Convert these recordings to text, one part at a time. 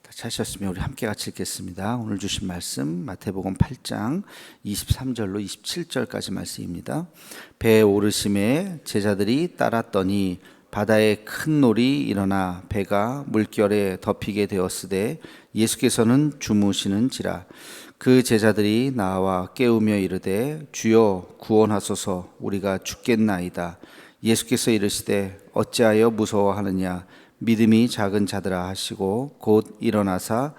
같이 하셨으면 우리 함께 같이 읽겠습니다. 오늘 주신 말씀 마태복음 8장 23절로 27절까지 말씀입니다. 배에 오르심에 제자들이 따랐더니 바다에 큰 놀이 일어나 배가 물결에 덮이게 되었으되 예수께서는 주무시는지라. 그 제자들이 나와 깨우며 이르되 주여 구원하소서, 우리가 죽겠나이다. 예수께서 이르시되 어찌하여 무서워하느냐, 믿음이 작은 자들아 하시고 곧 일어나사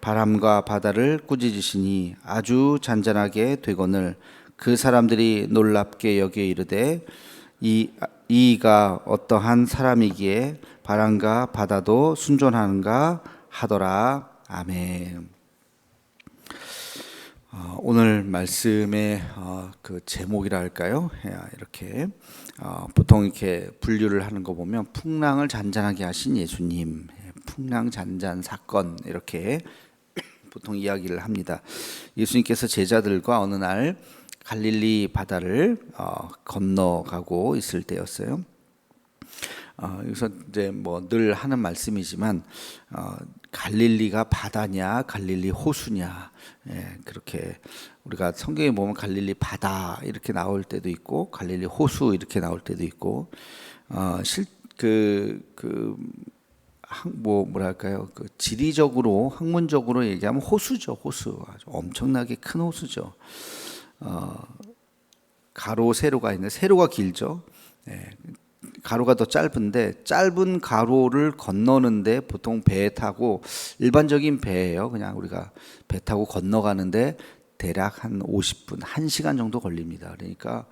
바람과 바다를 꾸짖으시니 아주 잔잔하게 되거늘 그 사람들이 놀랍게 여겨 이르되 이가 어떠한 사람이기에 바람과 바다도 순종하는가 하더라. 아멘. 오늘 말씀의 그 제목이라 할까요? 이렇게 보통 이렇게 분류를 하는 거 보면 풍랑을 잔잔하게 하신 예수님, 풍랑 잔잔 사건, 이렇게 보통 이야기를 합니다. 예수님께서 제자들과 어느 날 갈릴리 바다를 건너가고 있을 때였어요. 여기서 이제 뭐 늘 하는 말씀이지만 갈릴리가 바다냐 갈릴리 호수냐, 그렇게 우리가 성경에 보면 갈릴리 바다 이렇게 나올 때도 있고 갈릴리 호수 이렇게 나올 때도 있고 뭐랄까요, 그 지리적으로 학문적으로 얘기하면 호수죠. 호수, 아주 엄청나게 큰 호수죠. 가로 세로가 있는데 세로가 길죠. 가로가 더 짧은데 짧은 가로를 건너는데 보통 배 타고, 일반적인 배예요. 그냥 우리가 배 타고 건너가는데 대략 한 50분, 1시간 정도 걸립니다. 그러니까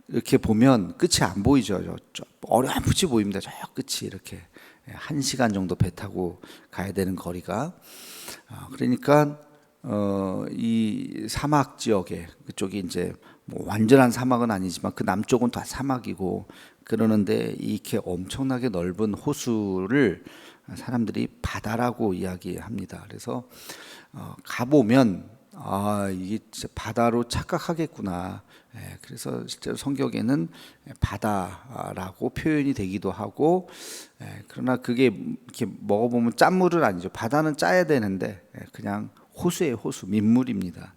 이렇게 보면 끝이 안 보이죠. 어렴풋이 보입니다. 저 끝이 이렇게 1시간 정도 배 타고 가야 되는 거리가. 그러니까 이 사막 지역에, 그쪽이 이제 뭐 완전한 사막은 아니지만 그 남쪽은 다 사막이고 그러는데 이렇게 엄청나게 넓은 호수를 사람들이 바다라고 이야기합니다. 그래서 가보면 이게 진짜 바다로 착각하겠구나. 그래서 실제로 성경에는 바다라고 표현이 되기도 하고, 그러나 그게 이렇게 먹어보면 짠물은 아니죠. 바다는 짜야 되는데 그냥 호수예요. 호수, 민물입니다.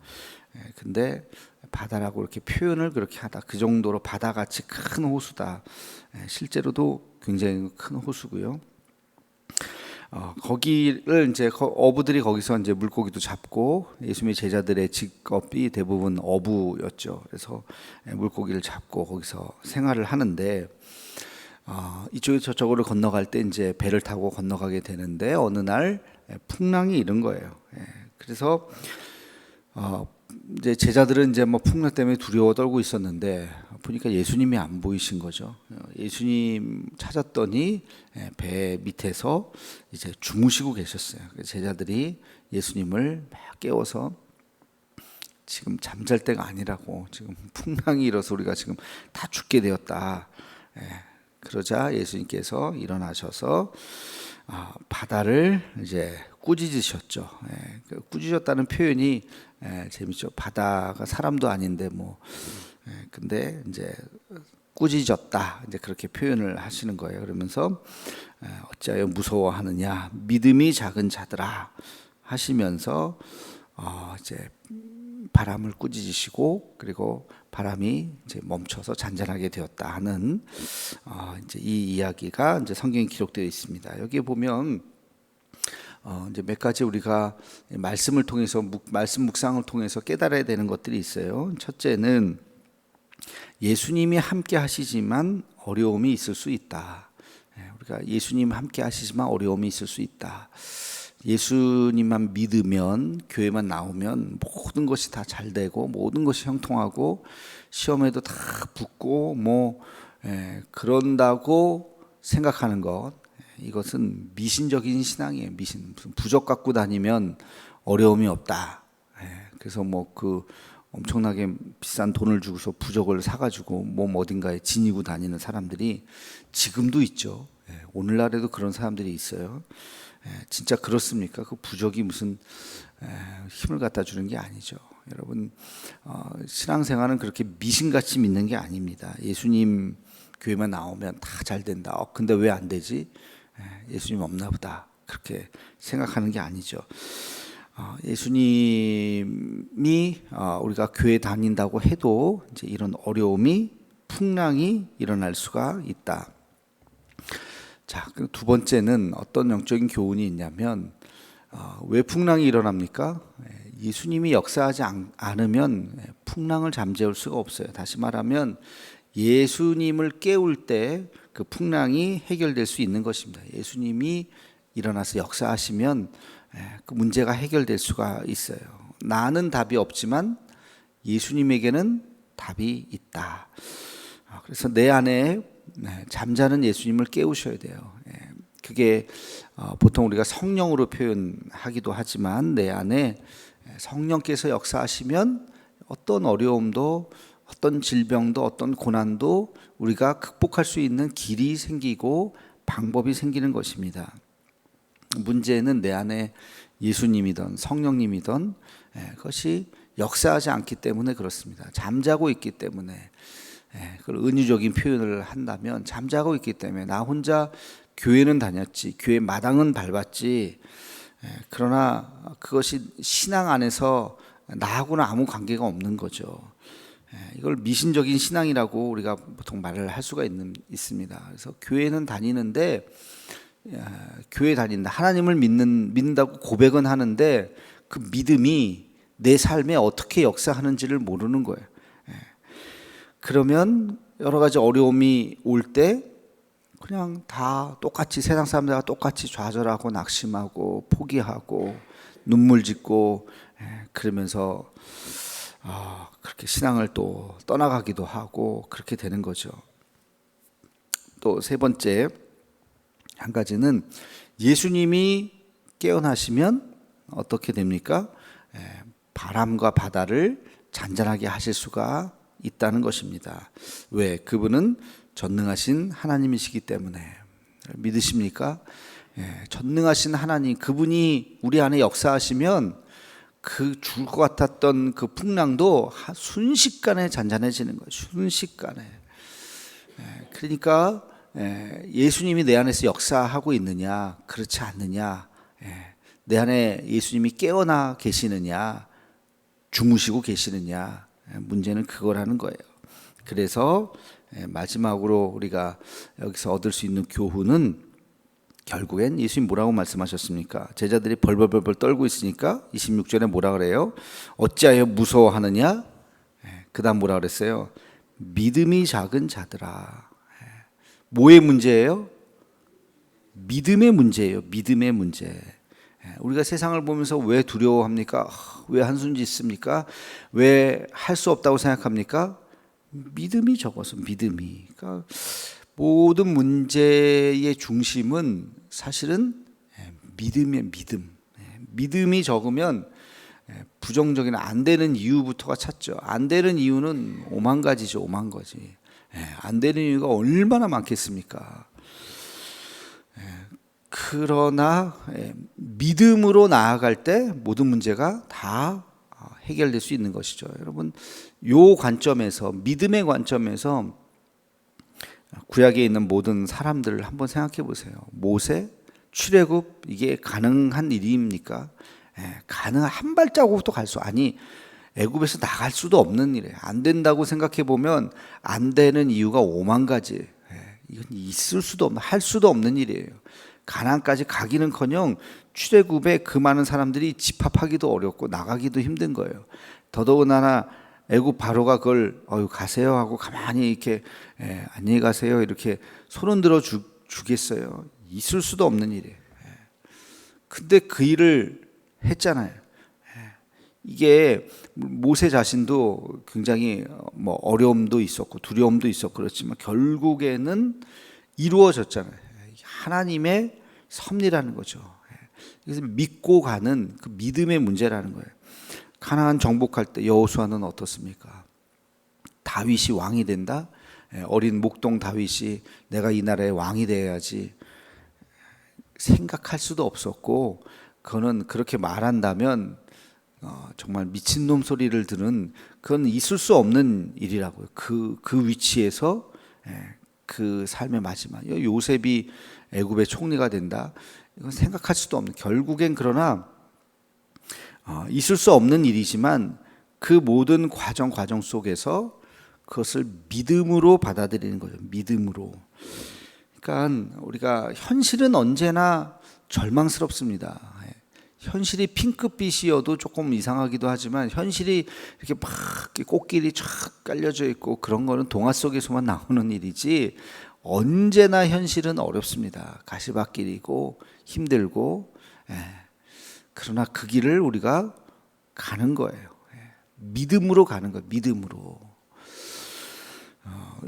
근데 바다라고 이렇게 표현을 그렇게 하다, 그 정도로 바다같이 큰 호수다. 실제로도 굉장히 큰 호수고요. 거기를 이제 어부들이 거기서 이제 물고기도 잡고, 예수님의 제자들의 직업이 대부분 어부였죠. 그래서 물고기를 잡고 거기서 생활을 하는데, 이쪽에 저쪽으로 건너갈 때 이제 배를 타고 건너가게 되는데 어느 날 풍랑이 일은 거예요. 그래서 이제 제자들은 이제 뭐 풍랑 때문에 두려워 떨고 있었는데 보니까 예수님이 안 보이신 거죠. 예수님 찾았더니 배 밑에서 이제 주무시고 계셨어요. 제자들이 예수님을 막 깨워서 지금 잠잘 때가 아니라고, 지금 풍랑이 일어서 우리가 지금 다 죽게 되었다. 그러자 예수님께서 일어나셔서 바다를 이제 꾸짖으셨죠. 꾸짖었다는 표현이 재밌죠. 바다가 사람도 아닌데 뭐, 근데 이제 꾸짖었다, 이제 그렇게 표현을 하시는 거예요. 그러면서 어찌하여 무서워하느냐, 믿음이 작은 자들아 하시면서 이제 바람을 꾸짖으시고, 그리고 바람이 이제 멈춰서 잔잔하게 되었다 하는 이제 이 이야기가 이제 성경에 기록되어 있습니다. 여기에 보면 이제 몇 가지 우리가 말씀을 통해서, 말씀 묵상을 통해서 깨달아야 되는 것들이 있어요. 첫째는 예수님이 함께 하시지만 어려움이 있을 수 있다. 우리가 예수님 함께 하시지만 어려움이 있을 수 있다. 예수님만 믿으면, 교회만 나오면 모든 것이 다 잘 되고 모든 것이 형통하고 시험에도 다 붙고 뭐 그런다고 생각하는 것, 이것은 미신적인 신앙이에요. 미신. 무슨 부적 갖고 다니면 어려움이 없다. 그래서 뭐 그 엄청나게 비싼 돈을 주고서 부적을 사가지고 몸 어딘가에 지니고 다니는 사람들이 지금도 있죠. 오늘날에도 그런 사람들이 있어요. 진짜 그렇습니까? 그 부적이 무슨 힘을 갖다 주는 게 아니죠. 여러분, 신앙생활은 그렇게 미신같이 믿는 게 아닙니다. 예수님 교회만 나오면 다 잘 된다. 근데 왜 안 되지? 예수님 없나 보다. 그렇게 생각하는 게 아니죠. 예수님이 우리가 교회 다닌다고 해도 이제 이런 어려움이 풍랑이 일어날 수가 있다. 자, 두 번째는 어떤 영적인 교훈이 있냐면 왜 풍랑이 일어납니까? 예수님이 역사하지 않으면 풍랑을 잠재울 수가 없어요. 다시 말하면 예수님을 깨울 때 그 풍랑이 해결될 수 있는 것입니다. 예수님이 일어나서 역사하시면 그 문제가 해결될 수가 있어요. 나는 답이 없지만 예수님에게는 답이 있다. 그래서 내 안에 잠자는 예수님을 깨우셔야 돼요. 그게 보통 우리가 성령으로 표현하기도 하지만 내 안에 성령께서 역사하시면 어떤 어려움도 어떤 질병도 어떤 고난도 우리가 극복할 수 있는 길이 생기고 방법이 생기는 것입니다. 문제는 내 안에 예수님이든 성령님이든 그것이 역사하지 않기 때문에 그렇습니다. 잠자고 있기 때문에. 그걸 은유적인 표현을 한다면 잠자고 있기 때문에 나 혼자 교회는 다녔지, 교회 마당은 밟았지, 그러나 그것이 신앙 안에서 나하고는 아무 관계가 없는 거죠. 이걸 미신적인 신앙이라고 우리가 보통 말을 할 수가 있습니다. 그래서 교회는 다니는데 교회 다닌다, 하나님을 믿는다고 고백은 하는데 그 믿음이 내 삶에 어떻게 역사하는지를 모르는 거예요. 그러면 여러 가지 어려움이 올 때 그냥 다 똑같이 세상 사람들과 똑같이 좌절하고 낙심하고 포기하고 눈물 짓고 그러면서 그렇게 신앙을 또 떠나가기도 하고 그렇게 되는 거죠. 또 세 번째 한 가지는 예수님이 깨어나시면 어떻게 됩니까? 바람과 바다를 잔잔하게 하실 수가 있다는 것입니다. 왜? 그분은 전능하신 하나님이시기 때문에. 믿으십니까? 전능하신 하나님, 그분이 우리 안에 역사하시면 그 죽을 것 같았던 그 풍랑도 순식간에 잔잔해지는 거예요. 순식간에. 그러니까 예수님이 내 안에서 역사하고 있느냐, 그렇지 않느냐, 내 안에 예수님이 깨어나 계시느냐, 주무시고 계시느냐, 문제는 그거라는 거예요. 그래서 마지막으로 우리가 여기서 얻을 수 있는 교훈은 결국엔 예수님 뭐라고 말씀하셨습니까? 제자들이 벌벌벌 떨고 있으니까 26절에 뭐라 그래요? 어찌하여 무서워하느냐? 그 다음 뭐라 그랬어요? 믿음이 작은 자들아. 뭐의 문제예요? 믿음의 문제예요. 믿음의 문제. 우리가 세상을 보면서 왜 두려워합니까? 왜 한숨 짓습니까? 왜 할 수 없다고 생각합니까? 믿음이 적어서. 믿음이. 그러니까 모든 문제의 중심은 사실은 믿음이에요. 믿음이 적으면 부정적인 안 되는 이유부터가 찾죠. 안 되는 이유는 오만 가지죠. 오만 가지. 안 되는 이유가 얼마나 많겠습니까? 그러나 믿음으로 나아갈 때 모든 문제가 다 해결될 수 있는 것이죠. 여러분, 요 관점에서, 믿음의 관점에서 구약에 있는 모든 사람들을 한번 생각해 보세요. 모세, 출애굽, 이게 가능한 일입니까? 가능한 한 발자국도 갈 수, 아니 애굽에서 나갈 수도 없는 일이에요. 안 된다고 생각해 보면 안 되는 이유가 오만 가지. 이건 있을 수도 없는, 할 수도 없는 일이에요. 가나안까지 가기는커녕 출애굽에 그 많은 사람들이 집합하기도 어렵고 나가기도 힘든 거예요. 더더군다나 애굽 바로가 그걸 가세요 하고 가만히 이렇게 안녕히 가세요 이렇게 손은 들어 주겠어요. 있을 수도 없는 일이에요. 근데 그 일을 했잖아요. 이게 모세 자신도 굉장히 어려움도 있었고 두려움도 있었고 그렇지만 결국에는 이루어졌잖아요. 하나님의 섭리라는 거죠. 그래서 믿고 가는 그 믿음의 문제라는 거예요. 가나안 정복할 때 여호수아는 어떻습니까? 다윗이 왕이 된다? 어린 목동 다윗이 내가 이 나라의 왕이 되어야지 생각할 수도 없었고, 그거는 그렇게 말한다면 정말 미친놈 소리를 들은, 그건 있을 수 없는 일이라고요. 그 위치에서 그 삶의 마지막, 요셉이 애굽의 총리가 된다. 이건 생각할 수도 없는, 결국엔 그러나 있을 수 없는 일이지만 그 모든 과정 속에서 그것을 믿음으로 받아들이는 거죠. 믿음으로. 그러니까 우리가 현실은 언제나 절망스럽습니다. 현실이 핑크빛이어도 조금 이상하기도 하지만 현실이 이렇게 막 꽃길이 쫙 깔려져 있고 그런 거는 동화 속에서만 나오는 일이지 언제나 현실은 어렵습니다. 가시밭길이고 힘들고 그러나 그 길을 우리가 가는 거예요. 믿음으로 가는 거예요. 믿음으로.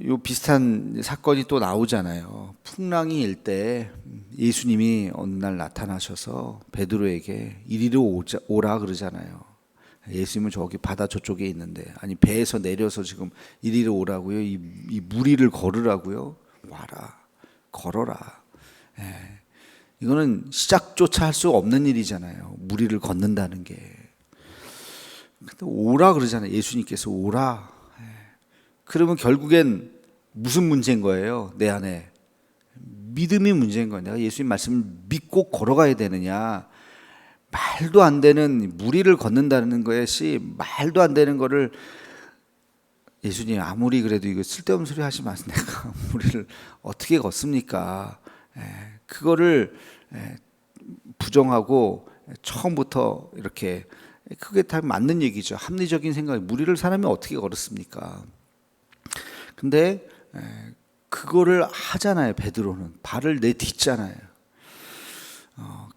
요 비슷한 사건이 또 나오잖아요. 풍랑이 일 때 예수님이 어느 날 나타나셔서 베드로에게 이리로 오라 그러잖아요. 예수님은 저기 바다 저쪽에 있는데, 아니 배에서 내려서 지금 이리로 오라고요? 이 무리를 걸으라고요? 와라, 걸어라. 이거는 시작조차 할 수 없는 일이잖아요. 무리를 걷는다는 게. 근데 오라 그러잖아요. 예수님께서 오라. 그러면 결국엔 무슨 문제인 거예요? 내 안에 믿음이 문제인 거예요. 내가 예수님 말씀을 믿고 걸어가야 되느냐, 말도 안 되는 무리를 걷는다는 것이 말도 안 되는 거를 예수님 아무리 그래도 이거 쓸데없는 소리 하지 마세요. 내가 무리를 어떻게 걷습니까? 그거를 부정하고 처음부터 이렇게, 그게 다 맞는 얘기죠. 합리적인 생각, 무리를 사람이 어떻게 걸었습니까? 근데 그거를 하잖아요. 베드로는 발을 내딛잖아요.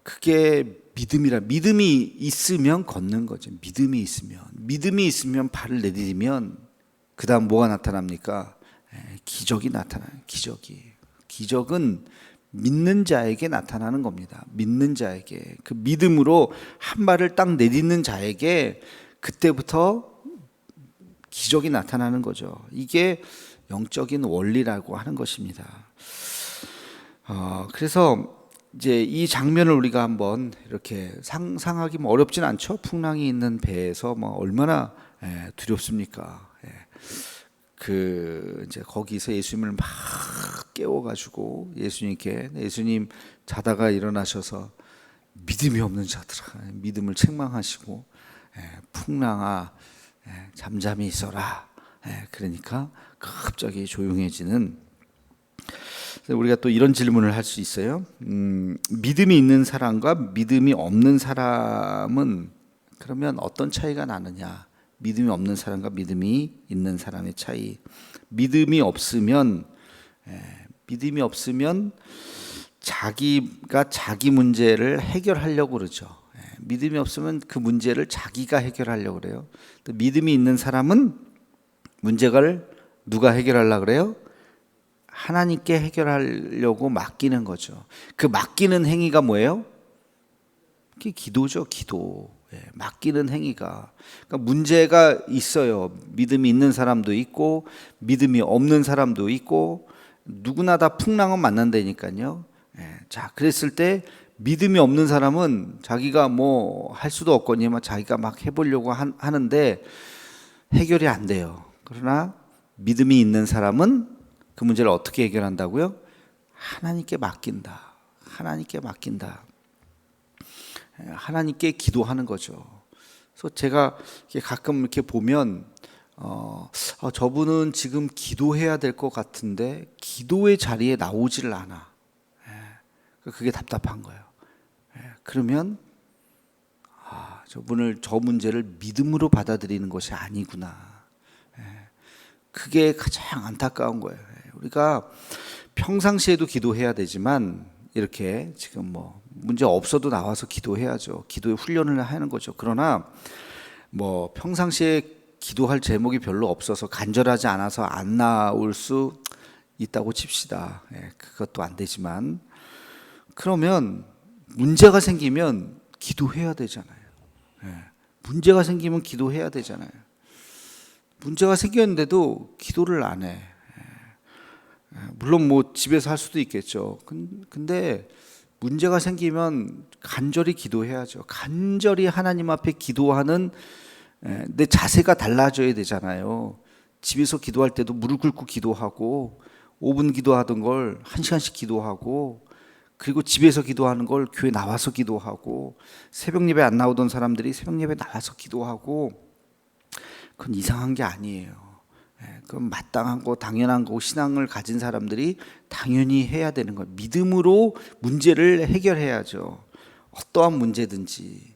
그게 믿음이라. 믿음이 있으면 걷는 거죠. 믿음이 있으면 발을 내디디면 그 다음 뭐가 나타납니까? 기적이 나타나요. 기적은 믿는 자에게 나타나는 겁니다. 믿는 자에게, 그 믿음으로 한 발을 딱 내딛는 자에게 그때부터 기적이 나타나는 거죠. 이게 영적인 원리라고 하는 것입니다. 그래서 이제 이 장면을 우리가 한번 이렇게 상상하기 뭐 어렵진 않죠. 풍랑이 있는 배에서 뭐 얼마나 두렵습니까? 그 이제 거기서 예수님을 막 깨워가지고 예수님 자다가 일어나셔서 믿음이 없는 자들아, 믿음을 책망하시고 풍랑아 잠잠히 있어라. 그러니까 갑자기 조용해지는. 우리가 또 이런 질문을 할 수 있어요. 믿음이 있는 사람과 믿음이 없는 사람은 그러면 어떤 차이가 나느냐? 믿음이 없는 사람과 믿음이 있는 사람의 차이. 믿음이 없으면 자기가 자기 문제를 해결하려고 그러죠. 믿음이 없으면 그 문제를 자기가 해결하려고 그래요. 또 믿음이 있는 사람은 문제를 누가 해결하려고 그래요? 하나님께 해결하려고 맡기는 거죠. 그 맡기는 행위가 뭐예요? 그게 기도죠. 기도. 맡기는 행위가. 그러니까 문제가 있어요. 믿음이 있는 사람도 있고 믿음이 없는 사람도 있고 누구나 다 풍랑은 만난다니까요. 자, 그랬을 때 믿음이 없는 사람은 자기가 뭐 할 수도 없거니만 자기가 막 해보려고 하는데 해결이 안 돼요. 그러나 믿음이 있는 사람은 그 문제를 어떻게 해결한다고요? 하나님께 맡긴다. 하나님께 기도하는 거죠. 그래서 제가 가끔 이렇게 보면 저분은 지금 기도해야 될 것 같은데 기도의 자리에 나오지를 않아. 그게 답답한 거예요. 그러면 저분을, 저 문제를 믿음으로 받아들이는 것이 아니구나. 그게 가장 안타까운 거예요. 우리가 평상시에도 기도해야 되지만 이렇게 지금 뭐 문제 없어도 나와서 기도해야죠. 기도의 훈련을 하는 거죠. 그러나 뭐 평상시에 기도할 제목이 별로 없어서 간절하지 않아서 안 나올 수 있다고 칩시다. 그것도 안 되지만 그러면 문제가 생기면 기도해야 되잖아요. 문제가 생기면 기도해야 되잖아요. 문제가 생겼는데도 기도를 안 해. 물론 뭐 집에서 할 수도 있겠죠. 근데 문제가 생기면 간절히 기도해야죠. 간절히 하나님 앞에 기도하는 내 자세가 달라져야 되잖아요. 집에서 기도할 때도 무릎 꿇고 기도하고 5분 기도하던 걸 1시간씩 기도하고 그리고 집에서 기도하는 걸 교회 나와서 기도하고, 새벽 예배 안 나오던 사람들이 새벽 예배 나와서 기도하고, 그건 이상한 게 아니에요. 그건 마땅한 거, 당연한 거, 신앙을 가진 사람들이 당연히 해야 되는 거예요. 믿음으로 문제를 해결해야죠. 어떠한 문제든지.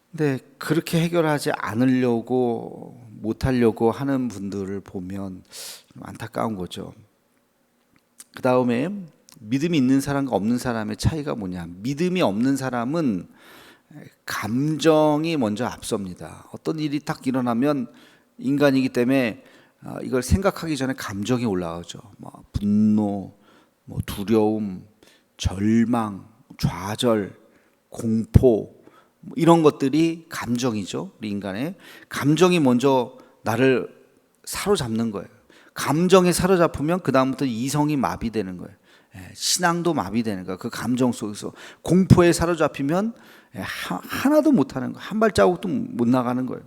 근데 그렇게 해결하지 않으려고, 못하려고 하는 분들을 보면 좀 안타까운 거죠. 그 다음에 믿음이 있는 사람과 없는 사람의 차이가 뭐냐. 믿음이 없는 사람은 감정이 먼저 앞섭니다. 어떤 일이 딱 일어나면 인간이기 때문에 이걸 생각하기 전에 감정이 올라오죠. 뭐 분노, 뭐 두려움, 절망, 좌절, 공포, 뭐 이런 것들이 감정이죠. 우리 인간의 감정이 먼저 나를 사로잡는 거예요. 감정에 사로잡으면 그 다음부터 이성이 마비되는 거예요. 신앙도 마비되는 거예요. 그 감정 속에서 공포에 사로잡히면 하나도 못하는 거예요. 한 발자국도 못 나가는 거예요.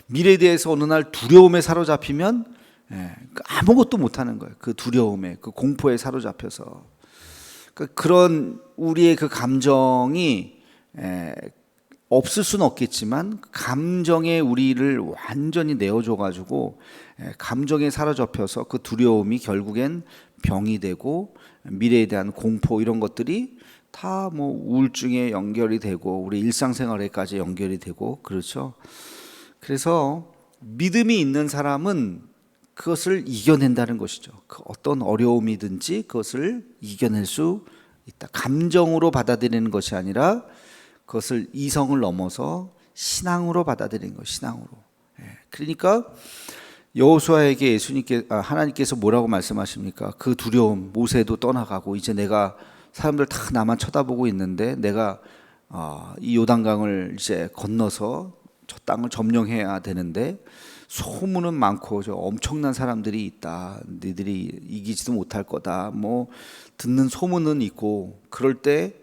미래에 대해서 어느 날 두려움에 사로잡히면 아무것도 못하는 거예요. 그 두려움에, 그 공포에 사로잡혀서. 그런 우리의 그 감정이 없을 수는 없겠지만 감정에 우리를 완전히 내어줘가지고 감정에 사로잡혀서 그 두려움이 결국엔 병이 되고, 미래에 대한 공포 이런 것들이 다 뭐 우울증에 연결이 되고 우리 일상생활에까지 연결이 되고 그렇죠. 그래서 믿음이 있는 사람은 그것을 이겨낸다는 것이죠. 그 어떤 어려움이든지 그것을 이겨낼 수 있다. 감정으로 받아들이는 것이 아니라 그것을 이성을 넘어서 신앙으로 받아들이는 것, 신앙으로. 그러니까 여호수아에게 하나님께서 뭐라고 말씀하십니까? 그 두려움, 모세도 떠나가고 이제 내가 사람들 다 나만 쳐다보고 있는데 내가 이 요단강을 이제 건너서 저 땅을 점령해야 되는데 소문은 많고 저 엄청난 사람들이 있다. 너희들이 이기지도 못할 거다. 뭐 듣는 소문은 있고, 그럴 때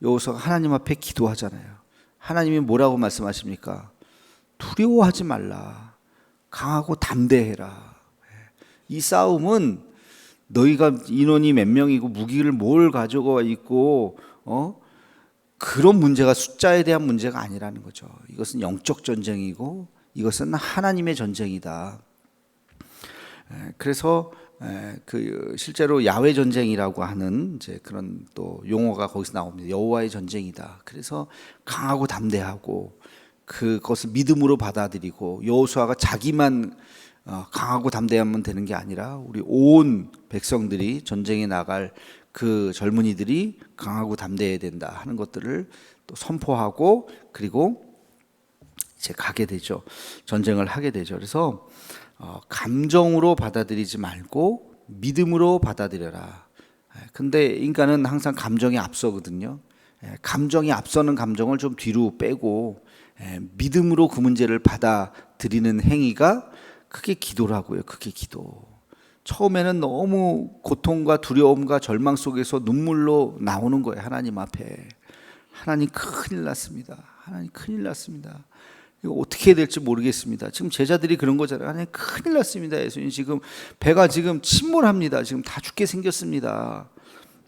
여호수아가 하나님 앞에 기도하잖아요. 하나님이 뭐라고 말씀하십니까? 두려워하지 말라. 강하고 담대해라. 이 싸움은 너희가 인원이 몇 명이고 무기를 뭘 가져가 있고 그런 문제가, 숫자에 대한 문제가 아니라는 거죠. 이것은 영적 전쟁이고 이것은 하나님의 전쟁이다. 그래서 그 실제로 야훼 전쟁이라고 하는 이제 그런 또 용어가 거기서 나옵니다. 여호와의 전쟁이다. 그래서 강하고 담대하고 그것을 믿음으로 받아들이고, 여호수아가 자기만 강하고 담대하면 되는 게 아니라 우리 온 백성들이 전쟁에 나갈 그 젊은이들이 강하고 담대해야 된다 하는 것들을 또 선포하고, 그리고 이제 가게 되죠. 전쟁을 하게 되죠. 그래서 감정으로 받아들이지 말고 믿음으로 받아들여라. 근데 인간은 항상 감정이 앞서거든요. 감정이 앞서는 감정을 좀 뒤로 빼고 믿음으로 그 문제를 받아들이는 행위가 그게 기도라고요. 그게 기도. 처음에는 너무 고통과 두려움과 절망 속에서 눈물로 나오는 거예요. 하나님 앞에. 하나님 큰일 났습니다. 하나님 큰일 났습니다. 이거 어떻게 해야 될지 모르겠습니다. 지금 제자들이 그런 거잖아요. 하나님 큰일 났습니다. 예수님 지금 배가 지금 침몰합니다. 지금 다 죽게 생겼습니다.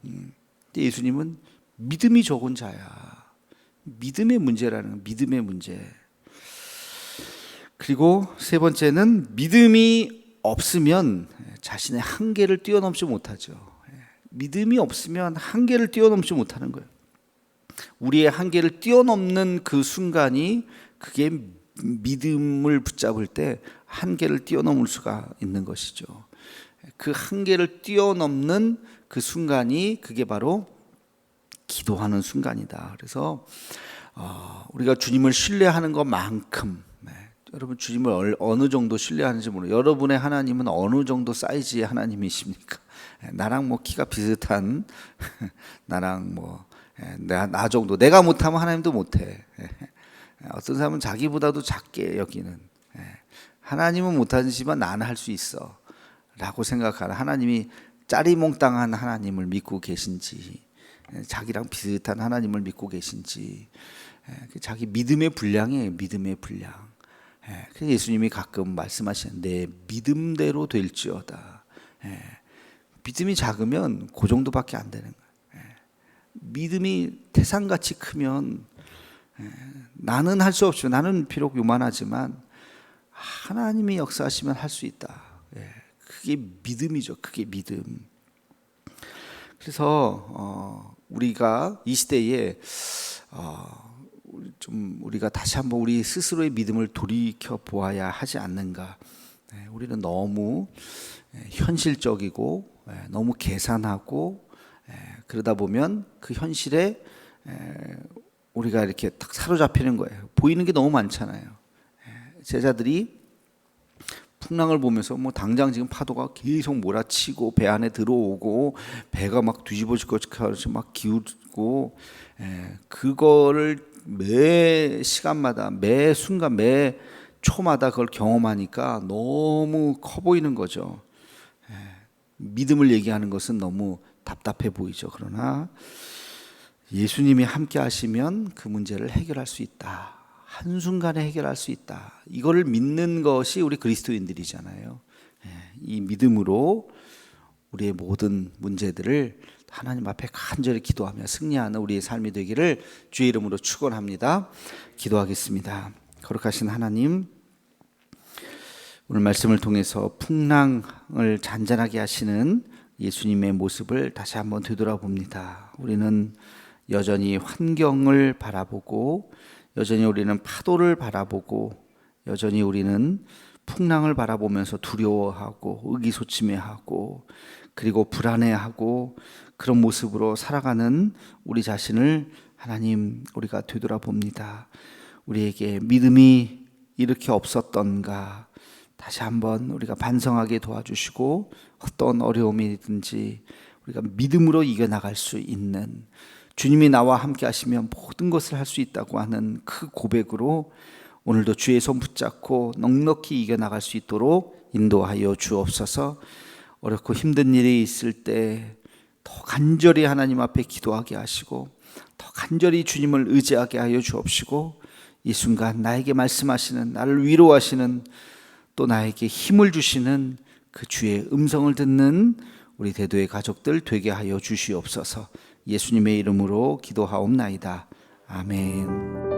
근데 예수님은 믿음이 적은 자야. 믿음의 문제라는, 믿음의 문제. 그리고 세 번째는 믿음이 없으면 자신의 한계를 뛰어넘지 못하죠. 믿음이 없으면 한계를 뛰어넘지 못하는 거예요. 우리의 한계를 뛰어넘는 그 순간이, 그게 믿음을 붙잡을 때 한계를 뛰어넘을 수가 있는 것이죠. 그 한계를 뛰어넘는 그 순간이 그게 바로 기도하는 순간이다. 그래서 우리가 주님을 신뢰하는 것만큼, 여러분 주님을 어느 정도 신뢰하는지 모르겠어요. 여러분의 하나님은 어느 정도 사이즈의 하나님이십니까? 나랑 뭐 키가 비슷한 나랑 뭐 나 정도, 내가 못하면 하나님도 못해. 어떤 사람은 자기보다도 작게 여기는, 하나님은 못하지만 나는 할 수 있어 라고 생각하는, 하나님이 짜리몽땅한 하나님을 믿고 계신지, 자기랑 비슷한 하나님을 믿고 계신지, 자기 믿음의 분량이에요. 믿음의 분량. 예수님이 가끔 말씀하시는 내 믿음대로 될지어다. 믿음이 작으면 그 정도밖에 안 되는 거예요. 믿음이 태산같이 크면 나는 할 수 없죠. 나는 비록 요만하지만 하나님이 역사하시면 할 수 있다. 그게 믿음이죠. 그게 믿음. 그래서 우리가 이 시대에 좀 우리가 다시 한번 우리 스스로의 믿음을 돌이켜 보아야 하지 않는가. 우리는 너무 현실적이고 너무 계산하고 그러다 보면 그 현실에 우리가 이렇게 딱 사로잡히는 거예요. 보이는 게 너무 많잖아요. 제자들이 풍랑을 보면서 뭐 당장 지금 파도가 계속 몰아치고 배 안에 들어오고 배가 막 뒤집어질 것처럼 막 기울고 그거를 매 시간마다 매 순간 매 초마다 그걸 경험하니까 너무 커 보이는 거죠. 믿음을 얘기하는 것은 너무 답답해 보이죠. 그러나 예수님이 함께 하시면 그 문제를 해결할 수 있다. 한순간에 해결할 수 있다. 이거를 믿는 것이 우리 그리스도인들이잖아요. 이 믿음으로 우리의 모든 문제들을 하나님 앞에 간절히 기도하며 승리하는 우리의 삶이 되기를 주의 이름으로 축원합니다. 기도하겠습니다. 거룩하신 하나님, 오늘 말씀을 통해서 풍랑을 잔잔하게 하시는 예수님의 모습을 다시 한번 되돌아봅니다. 우리는 여전히 환경을 바라보고, 여전히 우리는 파도를 바라보고, 여전히 우리는 풍랑을 바라보면서 두려워하고 의기소침해하고 그리고 불안해하고 그런 모습으로 살아가는 우리 자신을 하나님 우리가 되돌아봅니다. 우리에게 믿음이 이렇게 없었던가 다시 한번 우리가 반성하게 도와주시고 어떤 어려움이든지 우리가 믿음으로 이겨나갈 수 있는, 주님이 나와 함께 하시면 모든 것을 할 수 있다고 하는 그 고백으로 오늘도 주의 손 붙잡고 넉넉히 이겨나갈 수 있도록 인도하여 주옵소서. 어렵고 힘든 일이 있을 때 더 간절히 하나님 앞에 기도하게 하시고 더 간절히 주님을 의지하게 하여 주옵시고, 이 순간 나에게 말씀하시는, 나를 위로하시는, 또 나에게 힘을 주시는 그 주의 음성을 듣는 우리 대도의 가족들 되게 하여 주시옵소서. 예수님의 이름으로 기도하옵나이다. 아멘.